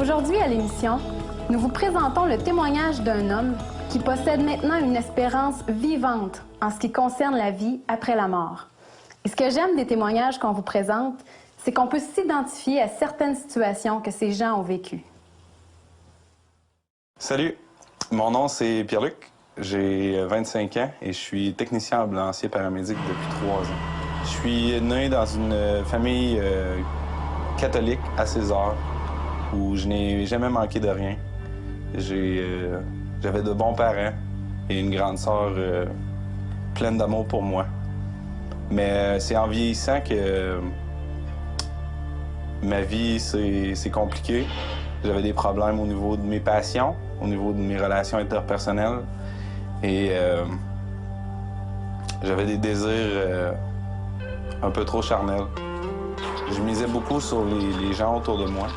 Aujourd'hui à l'émission, nous vous présentons le témoignage d'un homme qui possède maintenant une espérance vivante en ce qui concerne la vie après la mort. Et ce que j'aime des témoignages qu'on vous présente, c'est qu'on peut s'identifier à certaines situations que ces gens ont vécues. Salut, mon nom c'est Pierre-Luc, j'ai 25 ans et je suis technicien ambulancier paramédic depuis 3 ans. Je suis né dans une famille catholique à César où je n'ai jamais manqué de rien. J'avais de bons parents et une grande sœur pleine d'amour pour moi. Mais c'est en vieillissant que ma vie c'est compliqué. J'avais des problèmes au niveau de mes passions, au niveau de mes relations interpersonnelles et j'avais des désirs un peu trop charnels. Je misais beaucoup sur les gens autour de moi.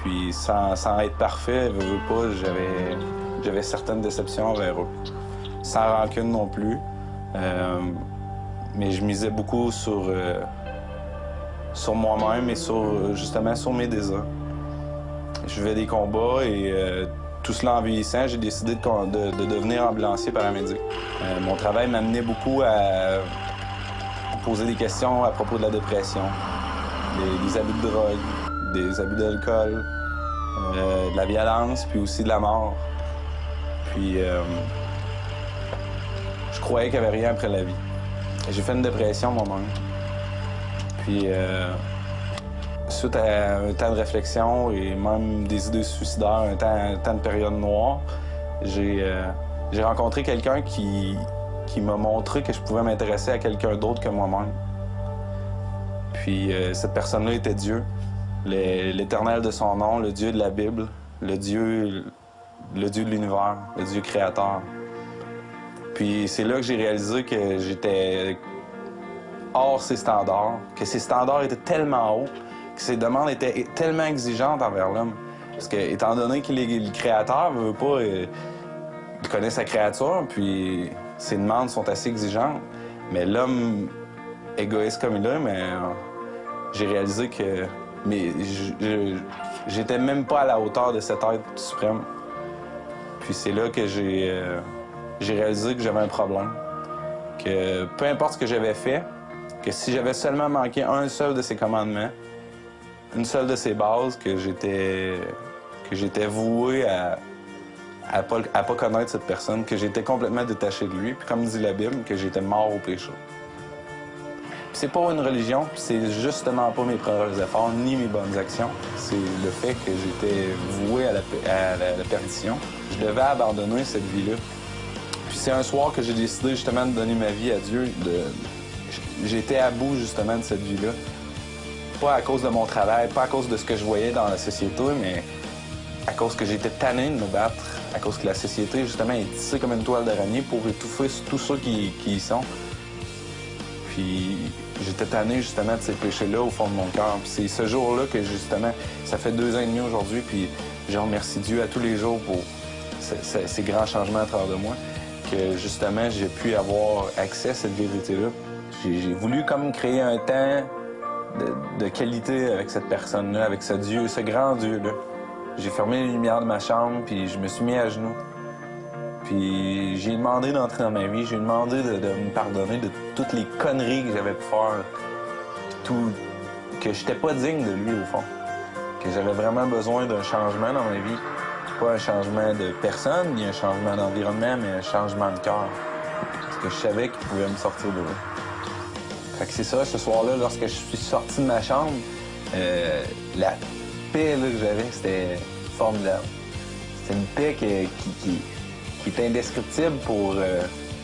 Puis sans être parfait, veux pas, j'avais certaines déceptions envers eux. Sans rancune non plus. Mais je misais beaucoup sur moi-même et justement sur mes désirs. Je vivais des combats et tout cela en vieillissant, j'ai décidé de devenir ambulancier paramédic. Mon travail m'amenait beaucoup à poser des questions à propos de la dépression, des abus de drogue, des abus d'alcool, de la violence, puis aussi de la mort. Puis je croyais qu'il n'y avait rien après la vie. J'ai fait une dépression moi-même. Puis suite à un temps de réflexion et même des idées suicidaires, un temps de période noire, j'ai rencontré quelqu'un qui m'a montré que je pouvais m'intéresser à quelqu'un d'autre que moi-même. Puis cette personne-là était Dieu, l'Éternel de son nom, le Dieu de la Bible, le Dieu de l'univers, le Dieu créateur. Puis c'est là que j'ai réalisé que j'étais hors ses standards, que ses standards étaient tellement hauts, que ses demandes étaient tellement exigeantes envers l'homme. Parce que, étant donné qu'il est le créateur, il veut pas, il connaît sa créature, puis ses demandes sont assez exigeantes. Mais l'homme, égoïste comme il est, mais j'ai réalisé que j'étais même pas à la hauteur de cet être suprême. Puis c'est là que j'ai réalisé que j'avais un problème. Que peu importe ce que j'avais fait, que si j'avais seulement manqué un seul de ses commandements, une seule de ses bases, que j'étais voué à pas connaître cette personne, que j'étais complètement détaché de lui, puis comme dit la Bible, que j'étais mort au péché. Puis c'est pas une religion, puis c'est justement pas mes propres efforts ni mes bonnes actions. C'est le fait que j'étais voué à la perdition. Je devais abandonner cette vie-là. Puis c'est un soir que j'ai décidé justement de donner ma vie à Dieu. J'étais à bout justement de cette vie-là. Pas à cause de mon travail, pas à cause de ce que je voyais dans la société, mais à cause que j'étais tanné de me battre, à cause que la société justement est tissée comme une toile d'araignée pour étouffer tous ceux qui y sont. Puis j'étais tanné justement de ces péchés-là au fond de mon cœur. Puis c'est ce jour-là que justement, ça fait 2 ans et demi aujourd'hui, puis je remercie Dieu à tous les jours pour ces grands changements à travers de moi, que justement j'ai pu avoir accès à cette vérité-là. J'ai voulu comme créer un temps de qualité avec cette personne-là, avec ce Dieu, ce grand Dieu-là. J'ai fermé les lumières de ma chambre, puis je me suis mis à genoux. Puis j'ai demandé d'entrer dans ma vie, j'ai demandé de me pardonner de toutes les conneries que j'avais pu faire, que j'étais pas digne de lui au fond, que j'avais vraiment besoin d'un changement dans ma vie. Pas un changement de personne, ni un changement d'environnement, mais un changement de cœur. Parce que je savais qu'il pouvait me sortir de là. Fait que c'est ça, ce soir-là, lorsque je suis sorti de ma chambre, la paix là, que j'avais, c'était formidable. C'était une paix qui est indescriptible pour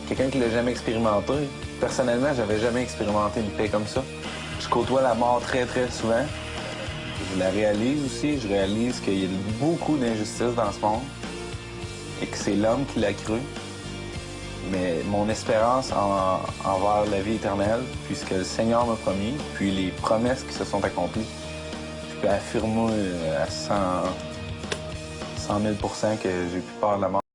quelqu'un qui l'a jamais expérimenté. Personnellement, j'avais jamais expérimenté une paix comme ça. Je côtoie la mort très, très souvent. Je la réalise aussi. Je réalise qu'il y a beaucoup d'injustices dans ce monde et que c'est l'homme qui l'a cru. Mais mon espérance envers la vie éternelle, puis ce que le Seigneur m'a promis, puis les promesses qui se sont accomplies, je peux affirmer à 100 000 % que j'ai plus peur de la mort.